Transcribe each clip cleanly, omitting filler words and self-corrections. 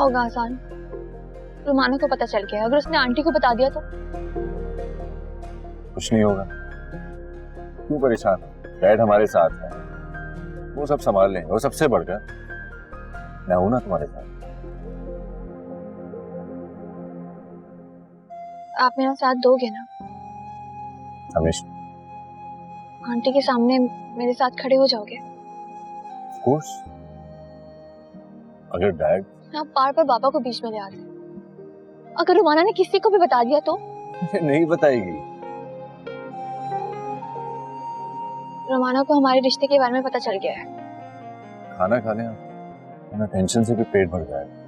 होगा आसान? रुमाना को पता चल गया, अगर उसने आंटी को बता दिया तो? कुछ नहीं होगा, क्यों परेशान हो? डैड हमारे साथ है, वो सब संभाल लेंगे। वो सबसे बढ़कर मैं हूं ना तुम्हारे साथ। आप मेरा साथ दोगे ना? हमेशा। आंटी के सामने मेरे साथ खड़े हो जाओगे? Of course. अगर डैड आप बार बार बाबा को बीच में ले आते हैं। अगर रुमाना ने किसी को भी बता दिया तो? नहीं बताएगी। रुमाना को हमारे रिश्ते के बारे में पता चल गया है। खाना खाने वरना टेंशन से भी पेट भर जाएगा।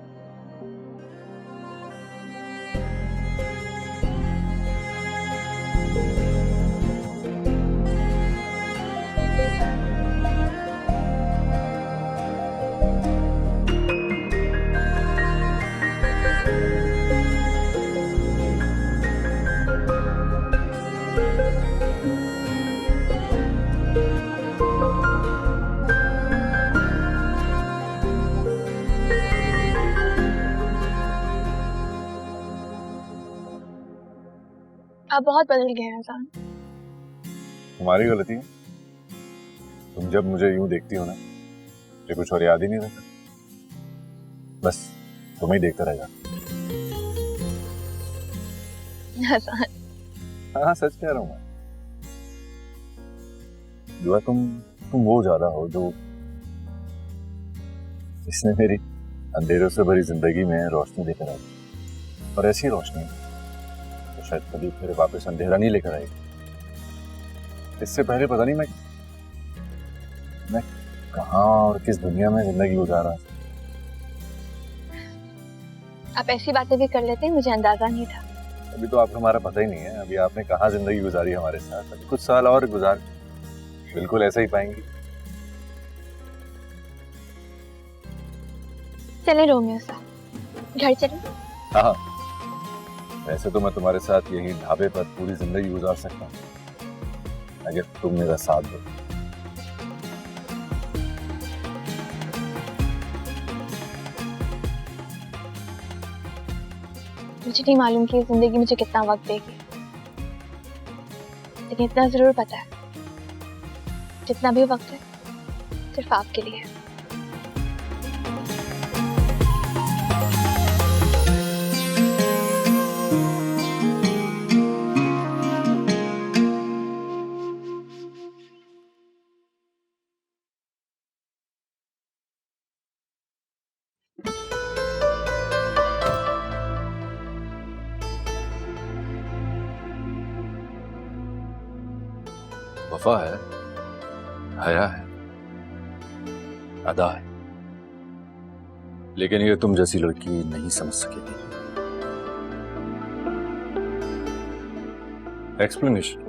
आप बहुत बदल गए हैं आसान। तुम्हारी गलती है। तुम जब मुझे यूं देखती हो ना, मुझे कुछ और याद ही नहीं रहता, बस तुम्हें ही देखता रह जाता। आसान। हाँ सच कह रहा हूँ मैं। दुआ तुम वो ज्यादा हो जो इसने मेरी अंधेरों से भरी जिंदगी में रोशनी लेकर आई, और ऐसी रोशनी तो शायद कभी फिर वापस अंधेरा नहीं लेकर आएगी। इससे पहले पता नहीं मैं कहाँ और किस दुनिया में जिंदगी गुजार रहा था। आप ऐसी बातें भी कर लेते हैं, मुझे अंदाजा नहीं था। अभी तो आपको हमारा पता ही नहीं है। अभी आपने कहाँ जिंदगी गुजारी हमारे साथ, अभी कुछ साल और गुजार बिल्कुल ऐसा ही पाएंगे। चले रोमियो साहब, घर चले। हाँ, वैसे तो मैं तुम्हारे साथ यही ढाबे पर पूरी जिंदगी गुजार सकता हूँ, अगर तुम मेरा साथ दो। मुझे नहीं मालूम कि जिंदगी मुझे कितना वक्त देगी, लेकिन इतना जरूर पता है, जितना भी वक्त है सिर्फ आपके लिए है। वफा है, हया है, अदा है, लेकिन ये तुम जैसी लड़की नहीं समझ सकेगी। एक्सप्लेनेशन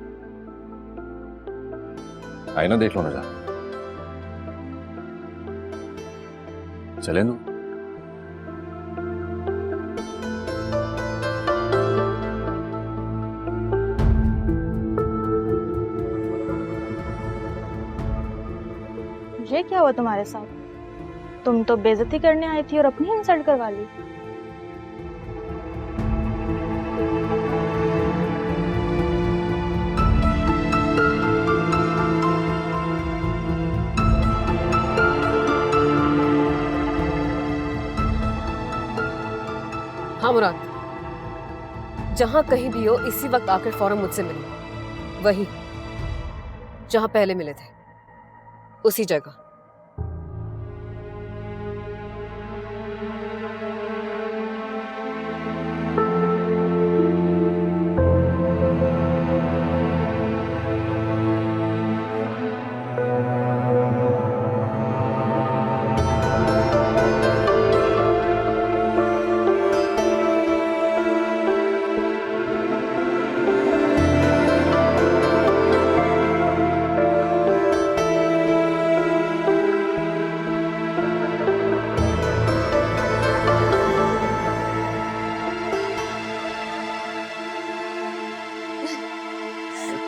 आईना देख लो ना, जा चलें दो। ये क्या हुआ तुम्हारे साथ? तुम तो बेइज्जती करने आई थी और अपनी इंसल्ट करवा ली। हाँ मुराद, जहां कहीं भी हो इसी वक्त आकर फौरन मुझसे मिलो, वही जहां पहले मिले थे, उसी जगह।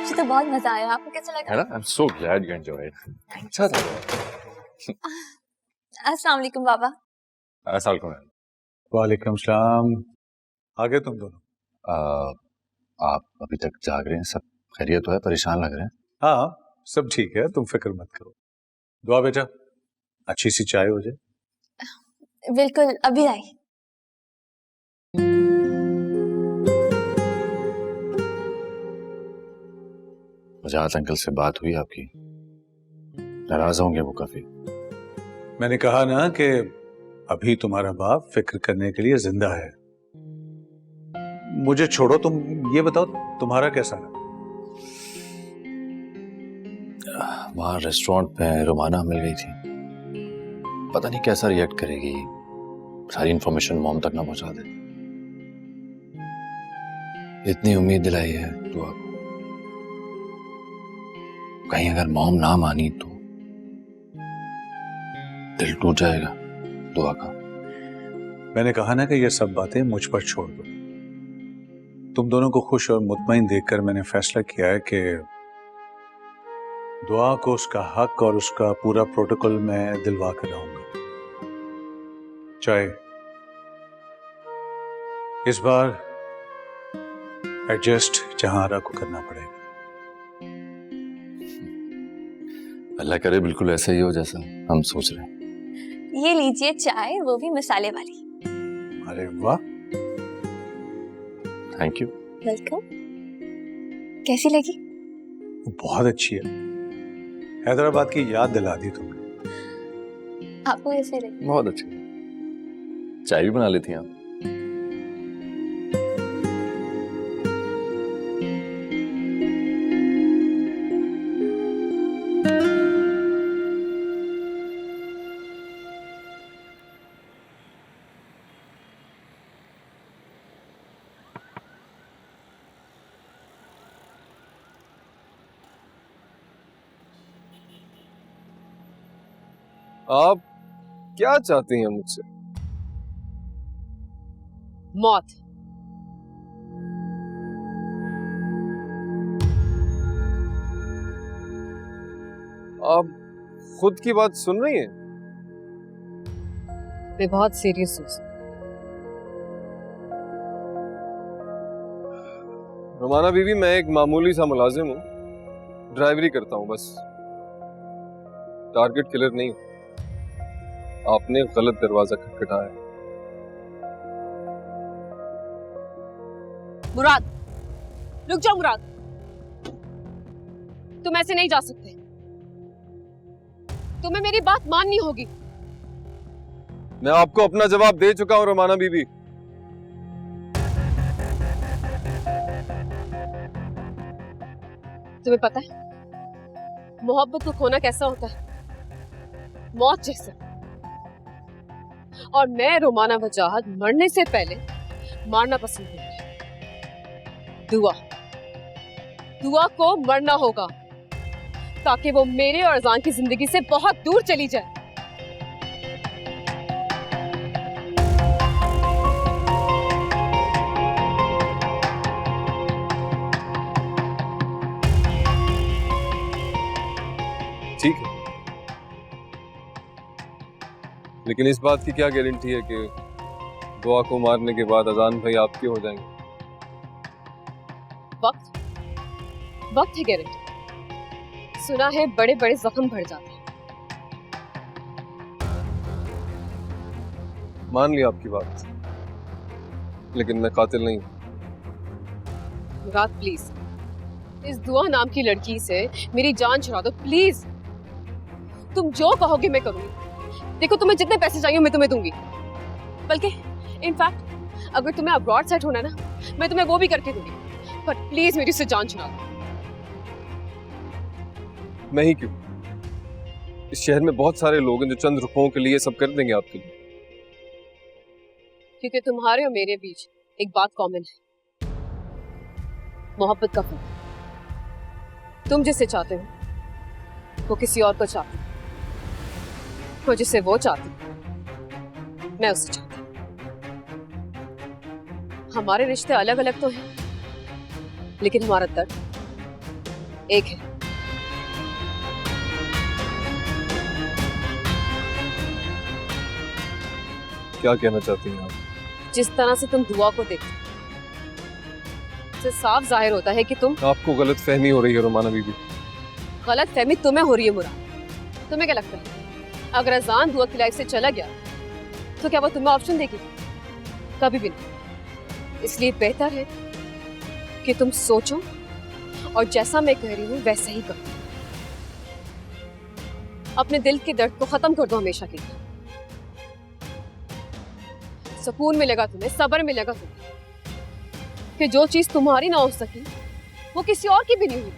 तो बहुत मजा आया, आपको कैसा लगा? है ना? I'm so glad you enjoyed. अच्छा था। अस्सलाम वालेकुम बाबा। अस्सलाम वालेकुम। वालेकुम सलाम। आगे तुम दोनों। आप अभी तक जाग रहे हैं? सब खैरियत तो है? परेशान लग रहे हैं। हाँ सब ठीक है, तुम फिक्र मत करो। दुआ बेटा, अच्छी सी चाय हो जाए। बिल्कुल, अभी आई। मुझात अंकल से बात हुई आपकी? नाराज होंगे वो काफी। मैंने कहा ना कि अभी तुम्हारा बाप फिक्र करने के लिए जिंदा है। मुझे छोड़ो, तुम ये बताओ तुम्हारा कैसा रहा? वहाँ रेस्टोरेंट में रुमाना मिल गई थी। पता नहीं कैसा रिएक्ट करेगी, सारी इंफॉर्मेशन मॉम तक ना पहुंचा दे। इतनी उम्मीद दिलाई है दुआ को, कहीं अगर मॉम ना मानी तो दिल टूट जाएगा दुआ का। मैंने कहा ना कि ये सब बातें मुझ पर छोड़ दो। तुम दोनों को खुश और मुतमईन देखकर मैंने फैसला किया है कि दुआ को उसका हक और उसका पूरा प्रोटोकॉल मैं दिलवा कर रहूंगा। चाहे इस बार एडजस्ट जहां को करना पड़ेगा। अल्लाह करे बिल्कुल ऐसा ही हो जैसा हम सोच रहे हैं। ये लीजिए चाय, वो भी मसाले वाली। अरे वाह, थैंक यू। वेलकम। कैसी लगी? बहुत अच्छी है। हैदराबाद की याद दिला दी तुमने। आपको कैसी लगी? बहुत अच्छी। चाय भी बना लेती हैं आप? आप क्या चाहती हैं मुझसे? मौत। आप खुद की बात सुन रही हैं? मैं बहुत सीरियस हूँ। रोमाना बीवी, मैं एक मामूली सा मुलाजिम हूँ, ड्राइवरी करता हूँ बस, टारगेट किलर नहीं। आपने गलत दरवाजा खटखटाया। मुराद, रुक जाओ मुराद, तुम ऐसे नहीं जा सकते। तुम्हें मेरी बात माननी होगी। मैं आपको अपना जवाब दे चुका हूँ रोमाना बीबी। तुम्हें पता है मोहब्बत को खोना कैसा होता है? मौत जैसा। और मैं रोमाना वजाहत मरने से पहले मारना पसंद करूंगी। दुआ को मरना होगा ताकि वो मेरे और अजान की जिंदगी से बहुत दूर चली जाए। ठीक है, लेकिन इस बात की क्या गारंटी है कि दुआ को मारने के बाद अजान भाई आपके हो जाएंगे? वक्त है गारंटी। सुना है बड़े बड़े जख्म भर जाते हैं। मान लिया आपकी बात, लेकिन मैं कातिल नहीं। मुराद प्लीज, इस दुआ नाम की लड़की से मेरी जान छुड़ा दो प्लीज। तुम जो कहोगे मैं करूंगी। देखो, तुम्हें जितने पैसे चाहिए मैं तुम्हें दूंगी, बल्कि इनफैक्ट अगर तुम्हें अब्रॉड सेट होना ना, मैं तुम्हें वो भी करके दूंगी। पर प्लीज मेरी से जान छुड़ा दो। मैं ही क्यों, इस शहर में बहुत सारे लोग हैं जो चंद रुपयों के लिए सब कर देंगे आपके लिए। क्योंकि तुम्हारे और मेरे बीच एक बात कॉमन है, मोहब्बत का फर्क। तुम जिसे चाहते हो वो किसी और को चाहती, और जिसे वो चाहती मैं उसे चाहती। हमारे रिश्ते अलग अलग तो हैं, लेकिन हमारा दर्द एक है। क्या कहना चाहती हैं आप? जिस तरह से तुम दुआ को देखते हो, उससे साफ जाहिर होता है कि तुम आपको गलत फहमी हो रही है रोमाना बीबी। गलत फहमी तुम्हें हो रही है मुराद। तुम्हें क्या लगता है अगर अजान दुआ की लाइफ से चला गया तो क्या वो तुम्हें ऑप्शन देगी? कभी भी नहीं। इसलिए बेहतर है कि तुम सोचो और जैसा मैं कह रही हूँ वैसा ही करो। अपने दिल के दर्द को खत्म कर दो हमेशा के लिए। सुकून मिलेगा तुम्हें, सब्र मिलेगा तुम्हें कि जो चीज तुम्हारी ना हो सकी वो किसी और की भी नहीं हुई।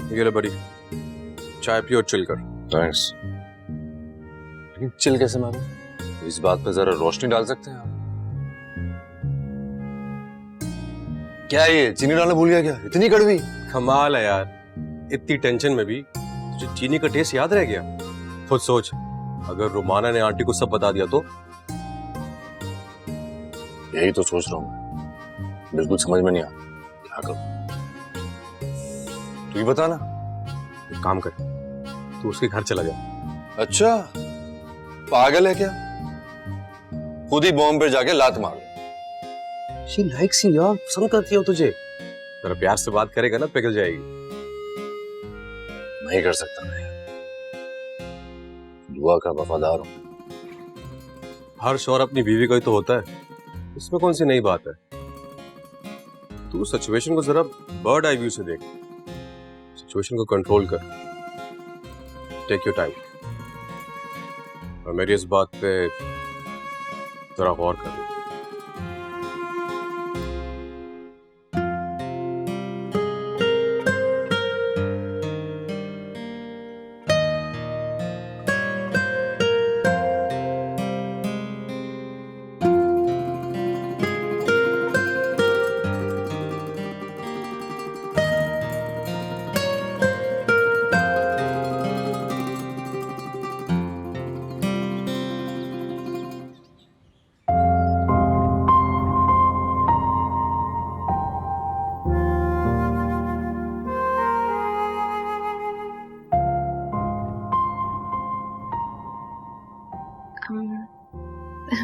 ये ले बड़ी, चाय पियो और चिल कर। थैंक्स। लेकिन चिल कैसे मारूं? इस बात पे जरा रोशनी डाल सकते हैं आप? क्या है ये, चीनी डालना भूल गया क्या? इतनी कड़वी? कमाल है यार, इतनी टेंशन में भी तुझे चीनी का टेस्ट याद रह गया। खुद सोच, अगर रोमाना ने आंटी को सब बता दिया तो? यही तो सोच रहा हूँ मैं, बिल्कुल समझ में नहीं आ क्या करूं। तू ही बता ना। एक काम कर, तू उसके घर चला जा। अच्छा, पागल है क्या? खुद ही बॉम्ब पे जाके लात मार। शी लाइक्स यू यार, पसंद करती हो तुझे। तेरा प्यार से बात करेगा ना पिघल जाएगी। नहीं कर सकता मैं, दुआ का वफादार हूं। हर शौहर अपनी बीवी का ही तो होता है, इसमें कौन सी नई बात है। तू सिचुएशन को जरा बर्ड आई व्यू से देख, सिचुएशन को कंट्रोल कर, टेक योर टाइम। और मेरी इस बात पे जरा गौर कर।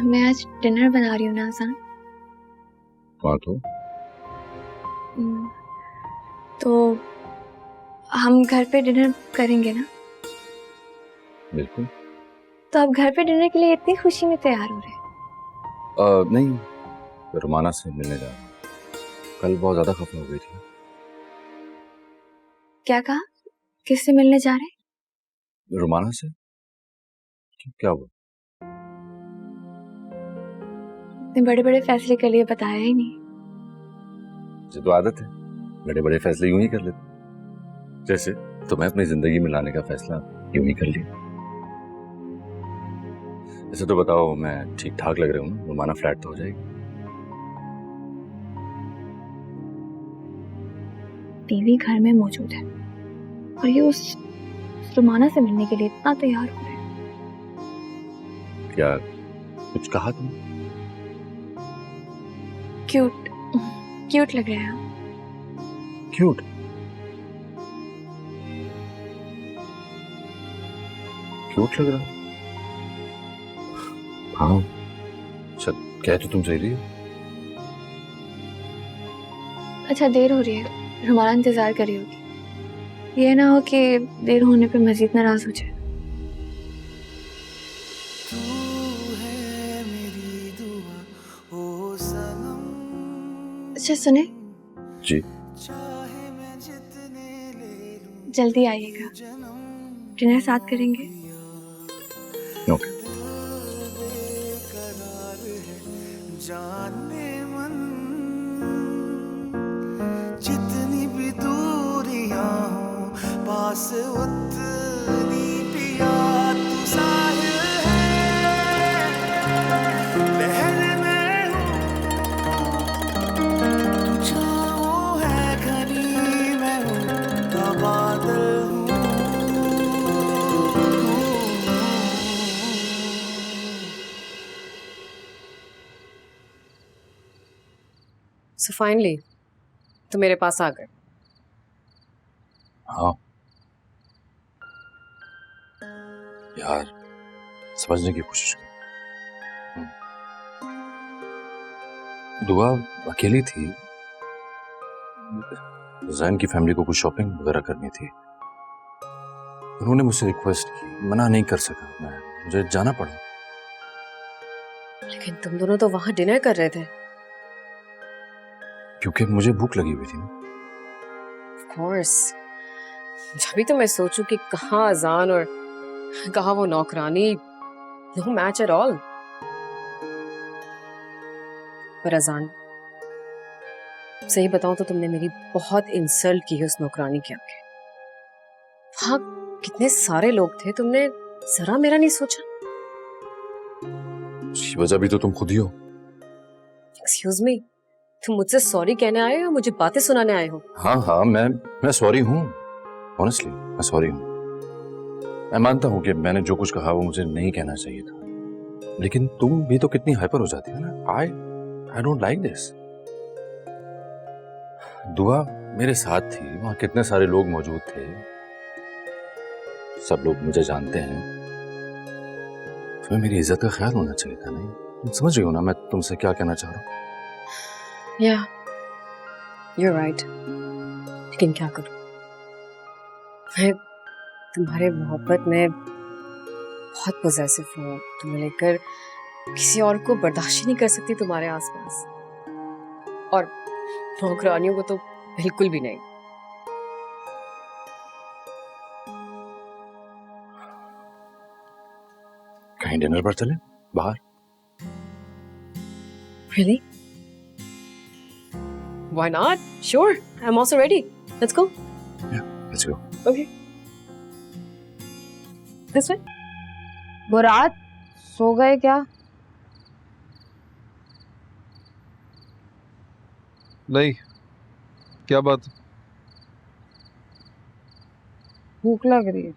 मैं आज डिनर बना रही हूँ ना आसान। हाँ तो हम घर पे डिनर करेंगे ना? बिल्कुल। तो आप घर पे डिनर के लिए इतनी खुशी में तैयार हो रहे हैं? नहीं, रोमाना से मिलने जा रहा हूं। कल बहुत ज्यादा खफा हो गई थी। क्या कहा? किससे मिलने जा रहे हैं? रोमाना से? क्या हुआ? इतने बड़े बड़े फैसले के लिए बताया ही नहीं। मुझे तो आदत है, बड़े बड़े फैसले यूं ही कर लेते। जैसे तुम्हें अपनी जिंदगी में लाने का फैसला यूं ही कर लिया। ऐसे तो बताओ, मैं ठीक ठाक लग रहा हूँ ना? रोमाना फ्लैट तो हो जाएगी। टीवी घर में मौजूद है और ये उस रोमाना से मिलने के लिए इतना तैयार हो रहे हैं। क्या कुछ कहा तुमने? क्यूट क्यूट लग रहे हैं आप। क्यूट? क्यूट लग रहा है? हाँ, अच्छा कह तो तुम सही रही हो। अच्छा, देर हो रही है, रोमाना इंतजार कर रही होगी। ये ना हो कि देर होने पे मजीद नाराज हो जाए। अच्छा सुने जी, जल्दी आइएगा, डिनर साथ करेंगे। ओके। जितनी भी दूरियां हो पास उतनी पिया तू साहिल है। लहर में हूँ तू छाँव है घर सो फाइनली तुम मेरे पास आ गए। हाँ यार, समझने की कोशिश कर। दुआ अकेली थी, जैन की फैमिली को कुछ शॉपिंग वगैरह करनी थी। उन्होंने मुझसे रिक्वेस्ट की, मना नहीं कर सका मैं, मुझे जाना पड़ा। लेकिन तुम दोनों तो वहां डिनर कर रहे थे। क्योंकि मुझे भूख लगी हुई थी ना। Of course। जब भी तो मैं सोचूं कि कहाँ अजान और कहाँ वो नौकरानी, नो मैच एट ऑल। पर अजान, सही बताऊं तो तुमने मेरी बहुत इंसल्ट की है उस नौकरानी के आगे। वहां कितने सारे लोग थे, तुमने जरा मेरा नहीं सोचा। उसकी वजह भी तो तुम खुद ही हो। एक्सक्यूज मी, तुम मुझसे सॉरी कहने आए हो या मुझे बातें सुनाने आए हो? हाँ हाँ, मैं सॉरी हूँ, ऑनेस्टली मैं सॉरी हूँ। मैं मानता हूँ कि मैंने जो कुछ कहा वो मुझे नहीं कहना चाहिए था, लेकिन तुम भी तो कितनी हाइपर हो जाती है ना। I don't like this. दुआ मेरे साथ थी, वहां कितने सारे लोग मौजूद थे, सब लोग मुझे जानते हैं, तुम्हें मेरी इज्जत का ख्याल होना चाहिए था। नहीं, तुम समझ रही हो ना मैं तुमसे क्या कहना चाह रहा हूँ? Yeah, you're right। लेकिन क्या करूं, मैं तुम्हारे मोहब्बत में बहुत पॉसेसिव हूँ। तुम्हें लेकर किसी और को बर्दाश्त ही नहीं कर सकती तुम्हारे आसपास, और नौकरानियों को तो बिल्कुल भी नहीं। कहीं डिनर पर चले बाहर? Really? Why not? Sure, I'm also ready. Let's go. Let's go. Okay. This way. मुराद, सो गए क्या? नहीं, क्या बात? भूख लग रही है।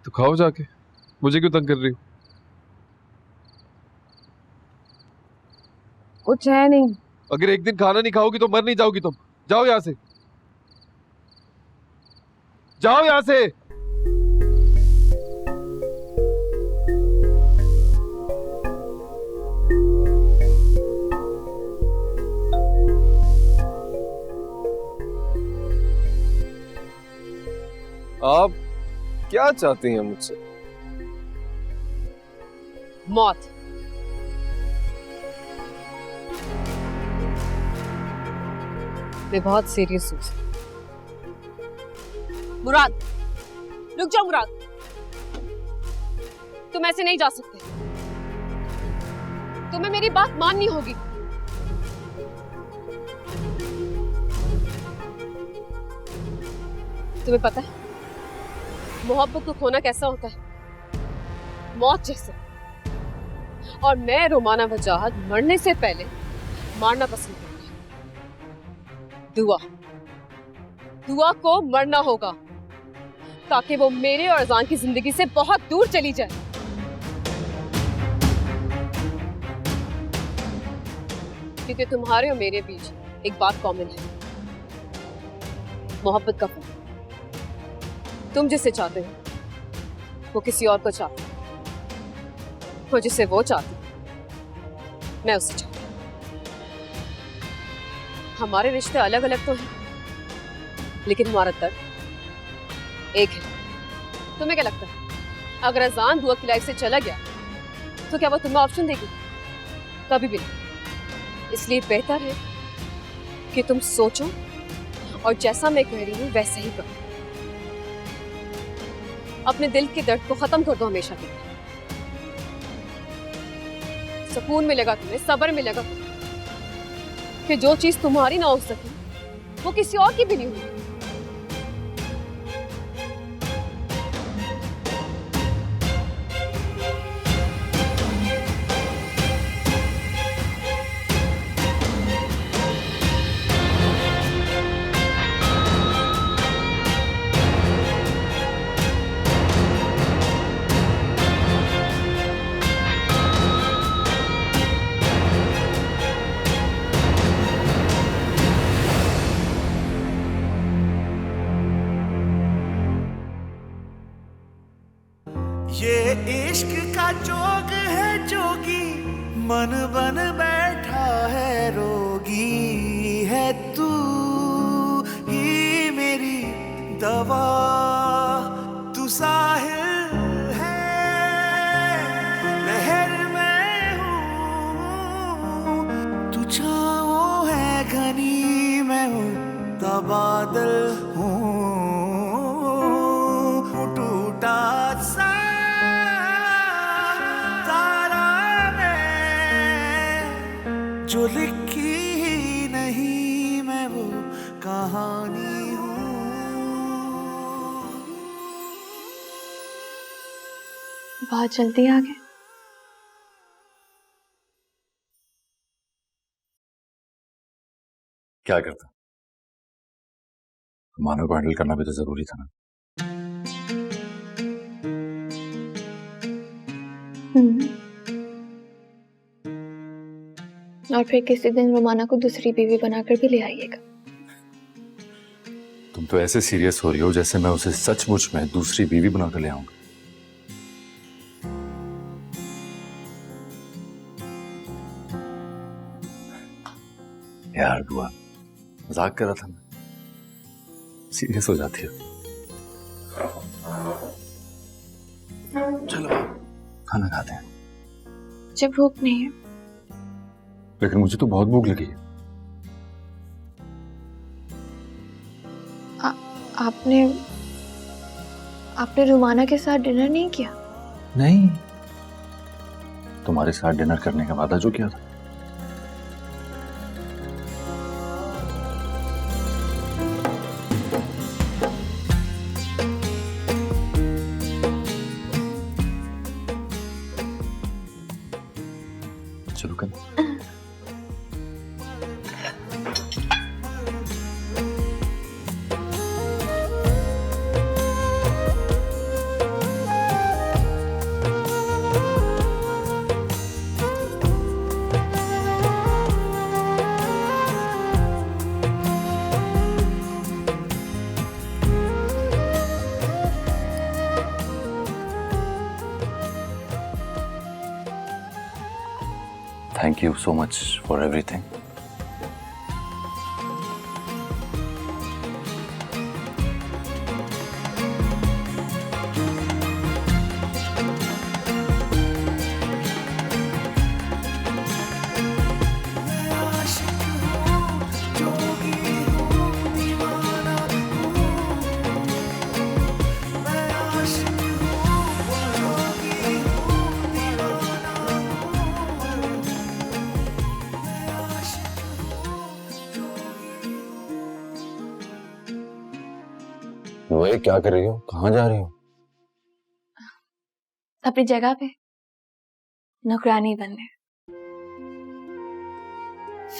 तो खाओ जाके, मुझे क्यों तंग कर रही हो? कुछ है नहीं। अगर एक दिन खाना नहीं खाओगी तो मर नहीं जाओगी तुम। जाओ यहाँ से, जाओ यहाँ से। आप क्या चाहती हैं मुझसे? मौत। मैं बहुत सीरियस हूँ। मुराद, रुक जाओ मुराद, तुम ऐसे नहीं जा सकते। तुम्हें मेरी बात माननी होगी। तुम्हें पता है मोहब्बत को खोना कैसा होता है? मौत जैसे। और मैं रोमाना वजाहत मरने से पहले मारना पसंद करूंगी। दुआ को मरना होगा ताकि वो मेरे और अजान की जिंदगी से बहुत दूर चली जाए। क्योंकि तुम्हारे और मेरे बीच एक बात कॉमन है, मोहब्बत का फर्क। तुम जिसे चाहते हो वो किसी और को चाहते हो, और जिसे वो चाहती मैं उसे चाहती हूँ। हमारे रिश्ते अलग अलग तो हैं, लेकिन हमारा दर्द एक है। तुम्हें क्या लगता है अगर अजान दुआ की लाइफ से चला गया तो क्या वो तुम्हें ऑप्शन देगी? कभी भी नहीं। इसलिए बेहतर है कि तुम सोचो और जैसा मैं कह रही हूँ वैसे ही करो। अपने दिल के दर्द को खत्म कर दो हमेशा के लिए। सुकून मिलेगा तुम्हें, सब्र मिलेगा तुम्हें कि जो चीज तुम्हारी ना हो सके वो किसी और की भी नहीं होगी। ये इश्क का जोग है जोगी, मन बन बैठा है रोगी, है तू ही मेरी दवा, तू साहिल है, लहर मैं हूँ, तू छाँव है घनी, मैं हूँ तबादल हूँ, टूटा सा तारा मैं, जो लिखी ही नहीं, मैं वो कहानी हूँ। बहुत जल्दी आ गए। क्या करता, मानव को हैंडल करना भी तो जरूरी था ना। और फिर किसी दिन रोमाना को दूसरी बीवी बनाकर भी ले आइएगा। तुम तो ऐसे सीरियस हो रही हो जैसे मैं उसे सचमुच में दूसरी बीवी बनाकर ले आऊंगा। यार दुआ, मजाक कर रहा था मैं, सीरियस हो जाती है। चलो खाना खाते हैं। जब भूख नहीं है। लेकिन मुझे तो बहुत भूख लगी है। आपने रोमाना के साथ डिनर नहीं किया? नहीं, तुम्हारे साथ डिनर करने का वादा जो किया था। चलो कर। Thank you so much for everything. वही क्या कर रही हो? कहाँ जा रही हो? अपनी जगह पे नौकरानी बनने।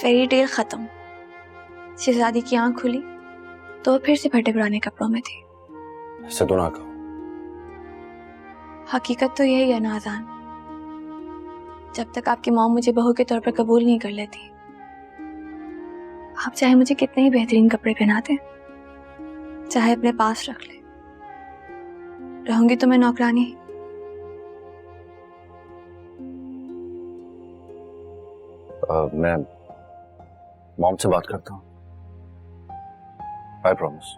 फेरी टेल खत्म। शहजादी की आंख खुली तो फिर से फटे पुराने कपड़ों में थी। ऐसे तो ना कहो। हकीकत तो यही है नाज़ान। जब तक आपकी मॉम मुझे बहू के तौर पर कबूल नहीं कर लेती, आप चाहे मुझे कितने ही बेहतरीन कपड़े पहना दें, चाहे अपने पास रख ले, रहूंगी तो मैं नौकरानी। मैं मॉम से बात करता हूँ। I promise.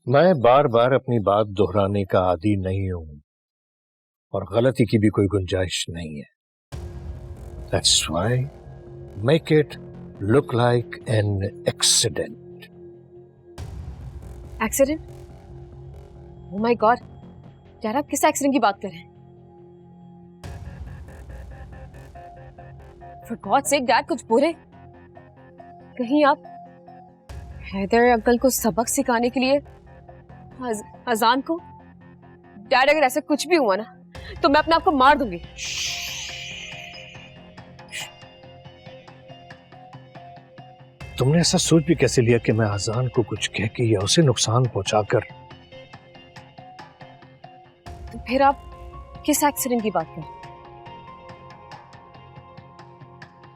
मैं बार बार अपनी बात दोहराने का आदी नहीं हूं और गलती की भी कोई गुंजाइश नहीं है। That's why make it look like an accident. Accident? Oh my God, यार आप किस एक्सीडेंट की बात कर रहे हैं? फॉर गॉड सेक डैड, कुछ बोले? कहीं आप हैदर अंकल को सबक सिखाने के लिए अजान को? डैड, अगर ऐसा कुछ भी हुआ ना तो मैं अपने आप को मार दूंगी। तुमने ऐसा सोच भी कैसे लिया कि मैं अजान को कुछ कह के या उसे नुकसान पहुंचाकर? तो फिर आप किस एक्सीडेंट की बात कर रहे हैं?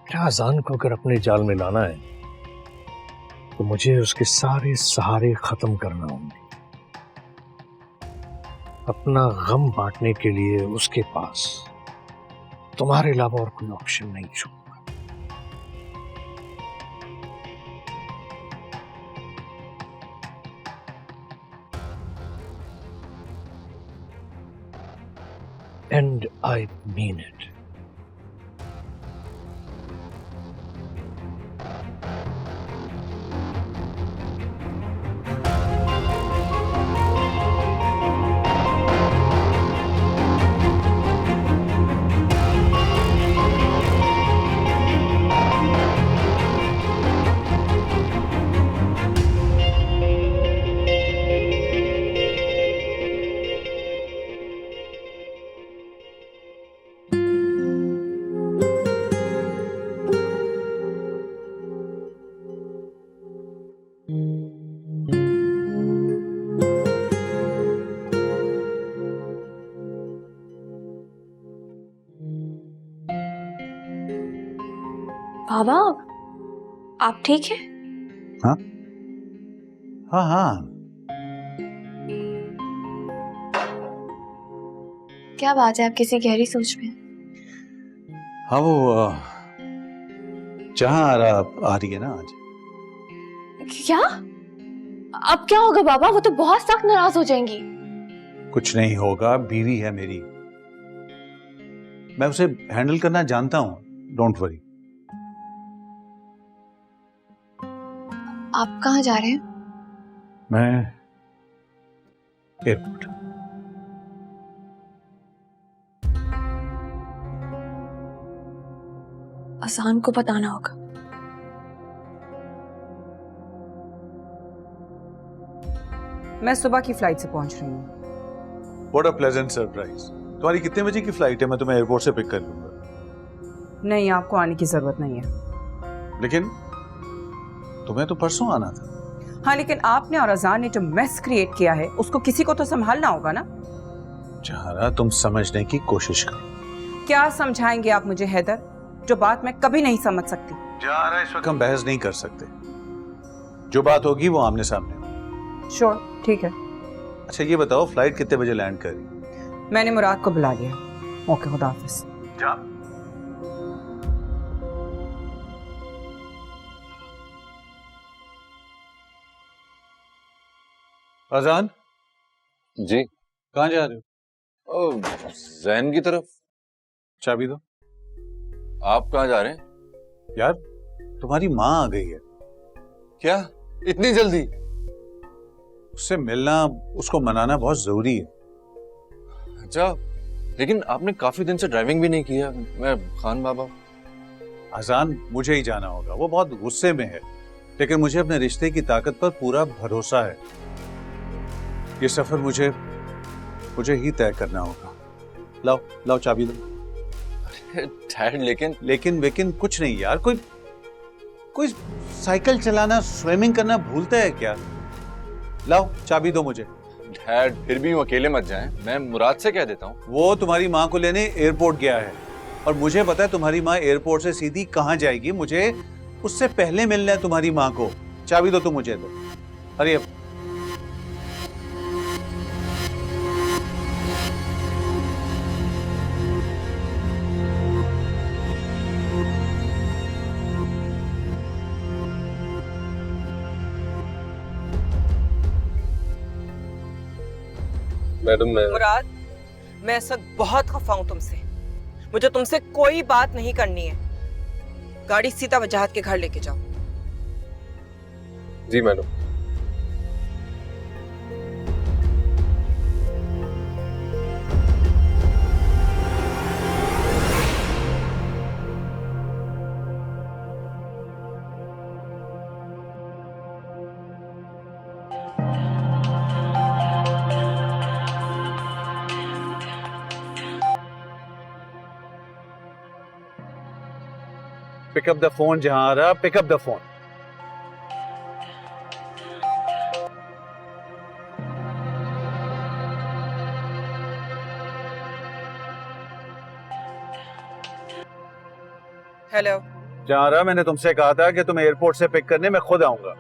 मेरा अजान को अगर अपने जाल में लाना है तो मुझे उसके सारे सहारे खत्म करना होंगे। अपना गम बांटने के लिए उसके पास तुम्हारे अलावा और कोई ऑप्शन नहीं छोड़ूंगा। And I mean it. बाबा, आप ठीक हैं? हाँ हाँ हाँ। क्या बात है, आप किसी गहरी सोच में? हाँ वो जहां आ रही है ना आज। क्या? अब क्या होगा बाबा? वो तो बहुत सख्त नाराज हो जाएंगी। कुछ नहीं होगा, बीवी है मेरी, मैं उसे हैंडल करना जानता हूं, डोंट वरी। आप कहाँ जा रहे हैं? मैं एयरपोर्ट। अजान को बताना होगा। मैं सुबह की फ्लाइट से पहुंच रही हूँ। What a pleasant surprise. तुम्हारी कितने बजे की फ्लाइट है? मैं तुम्हें एयरपोर्ट से पिक कर लूंगा। नहीं, आपको आने की जरूरत नहीं है। लेकिन तुम्हें तो परसों आना था। हाँ, लेकिन आपने और अजान ने जो मेस क्रिएट किया है उसको किसी को तो संभालना होगा ना। जहारा, तुम समझने की कोशिश करो। क्या समझाएंगे आप मुझे हैदर, जो बात मैं कभी नहीं समझ सकती? जहारा, इस वक्त हम बहस नहीं कर सकते। जो बात होगी वो आमने सामने होगी। श्योर, ठीक है। अच्छा ये बताओ, फ्लाइट कितने बजे लैंड करी? मैंने मुराद को बुला लिया। ओके, खुदा हाफिज। जा। अजान जी, कहाँ जा रहे हो? जैन की तरफ। चाबी दो। आप कहाँ जा रहे हैं? यार, तुम्हारी माँ आ गई है। क्या इतनी जल्दी? उससे मिलना, उसको मनाना बहुत जरूरी है। अच्छा, लेकिन आपने काफी दिन से ड्राइविंग भी नहीं किया। मैं खान बाबा। अजान, मुझे ही जाना होगा। वो बहुत गुस्से में है, लेकिन मुझे अपने रिश्ते की ताकत पर पूरा भरोसा है। ये सफर मुझे ही तय करना होगा। लाओ लाओ चाबी दो। डैड, लेकिन कुछ नहीं यार। कोई साइकिल चलाना, स्विमिंग करना भूलता है क्या? लाओ चाबी दो मुझे। डैड, फिर भी यूं अकेले मत जाएं। मैं मुराद से कह देता हूँ। वो तुम्हारी माँ को लेने एयरपोर्ट गया है, और मुझे पता है तुम्हारी माँ एयरपोर्ट से सीधी कहाँ जाएगी। मुझे उससे पहले मिलना है तुम्हारी माँ को। चाबी दो, तुम मुझे दो। अरे मैडम मैं मुराद, मैं इस वक्त बहुत खफा हूँ तुमसे। मुझे तुमसे कोई बात नहीं करनी है। गाड़ी सीधा वजाहत के घर लेके जाओ। जी madam. Pick up the phone Zahara, pick up the phone. Hello. Zahara, मैंने तुमसे कहा था कि तुम एयरपोर्ट से पिक करने, मैं खुद आऊंगा।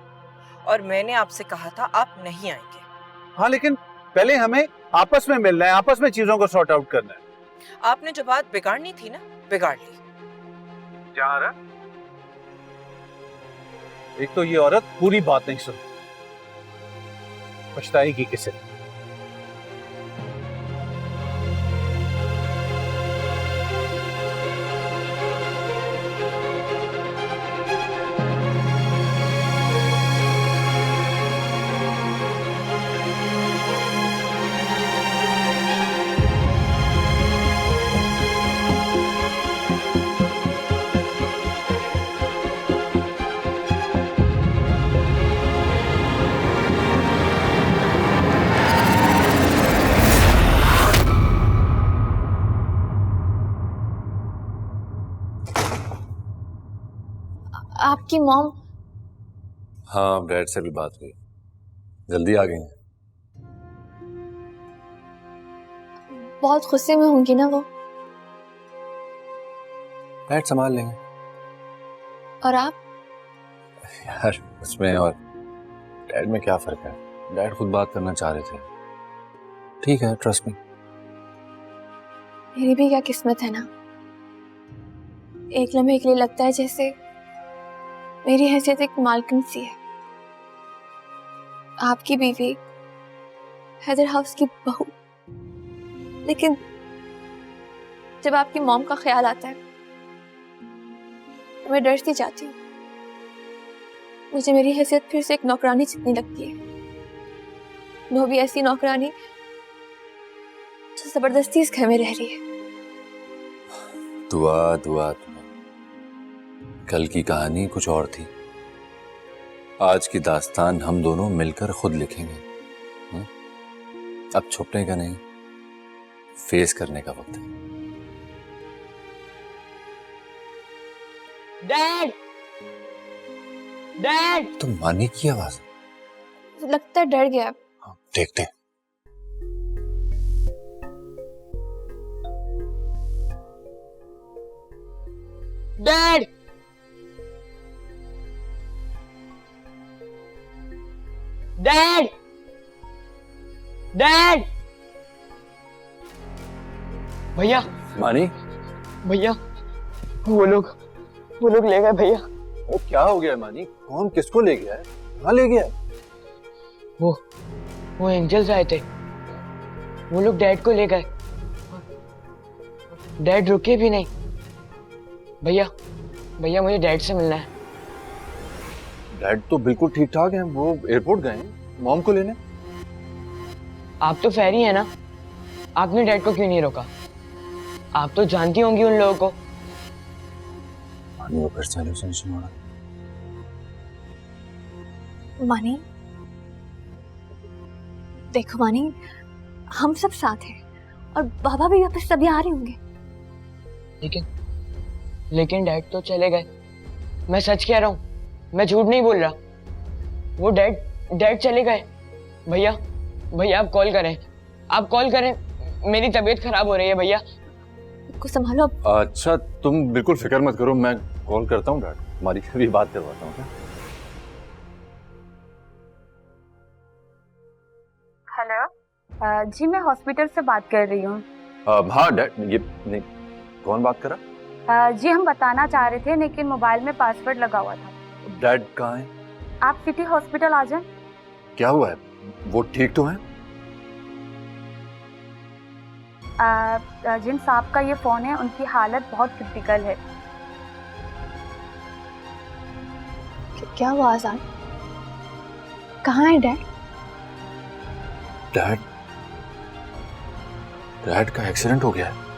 और मैंने आपसे कहा था आप नहीं आएंगे। हाँ, लेकिन पहले हमें आपस में मिलना है, आपस में चीजों को सॉर्ट आउट करना है। आपने जो बात बिगाड़नी थी ना, बिगाड़ ली। जहारा, एक तो ये औरत पूरी बात नहीं सुनती, पछताएगी किसे। आपकी मॉम? हाँ, डैड से भी बात हुई, जल्दी आ गई हैं। बहुत गुस्से में होंगी ना वो। डैड संभाल लेंगे। और आप? यार, उसमें और डैड में क्या फर्क है? डैड खुद बात करना चाह रहे थे। ठीक है, ट्रस्ट मी। मेरी भी क्या किस्मत है ना, एक लम्हे के लिए लगता है जैसे मेरी हैसियत एक मालकिन सी है, आपकी बीवी, हैदर हाउस की बहू। लेकिन जब आपकी मॉम का ख्याल आता है तो मैं डर सी जाती हूँ। मुझे मेरी हैसियत फिर से एक नौकरानी जितनी लगती है, वो भी ऐसी नौकरानी जो जबरदस्ती इस घर में रह रही है। दुआ दुआ तुम्हें। कल की कहानी कुछ और थी, आज की दास्तान हम दोनों मिलकर खुद लिखेंगे। अब छुपने का नहीं, फेस करने का वक्त है। Dad, dad. तुम मानी की आवाज? लगता है डर गया। हाँ, देखते। Dad, dad, dad. भैया, मानी, भैया, वो लोग ले गए भैया। वो क्या हो गया मानी? कौन किसको ले गया है? कहाँ ले गया है? वो एंजल्स आए थे, वो लोग डैड को ले गए। डैड रुके भी नहीं। भैया, भैया मुझे डैड से मिलना है। डैड तो बिल्कुल ठीक ठाक हैं, वो एयरपोर्ट गए हैं मॉम को लेने। आप तो फेरी है ना, आपने डैड को क्यों नहीं रोका? आप तो जानती होंगी उन लोगों को। मानी, वो फिर से hallucination हो रहा है। मानी, देखो मानी, हम सब साथ हैं और बाबा भी वापस सभी आ रहे होंगे। लेकिन डैड तो चले गए। मैं सच कह रहा हूँ, मैं झूठ नहीं बोल रहा। वो डैड चले गए। भैया, भैया आप कॉल करें, आप कॉल करें, मेरी तबीयत खराब हो रही है भैया। को संभालो। अच्छा, तुम बिल्कुल फिक्र मत करो, मैं कॉल करता हूँ डैड, हमारी भी बात करवाता हूँ। हेलो, जी मैं हॉस्पिटल से बात कर रही हूँ। हाँ डैड, ये नहीं, कौन बात कर रहा? जी हम बताना चाह रहे थे लेकिन मोबाइल में पासवर्ड लगा हुआ था। डैड कहाँ है? आप सिटी हॉस्पिटल आ जाएं। क्या हुआ है? वो ठीक तो है? जिन साहब का ये फ़ोन है, उनकी हालत बहुत क्रिटिकल है। क्या हुआ आजान? कहाँ है डैड? डैड का एक्सीडेंट हो गया है।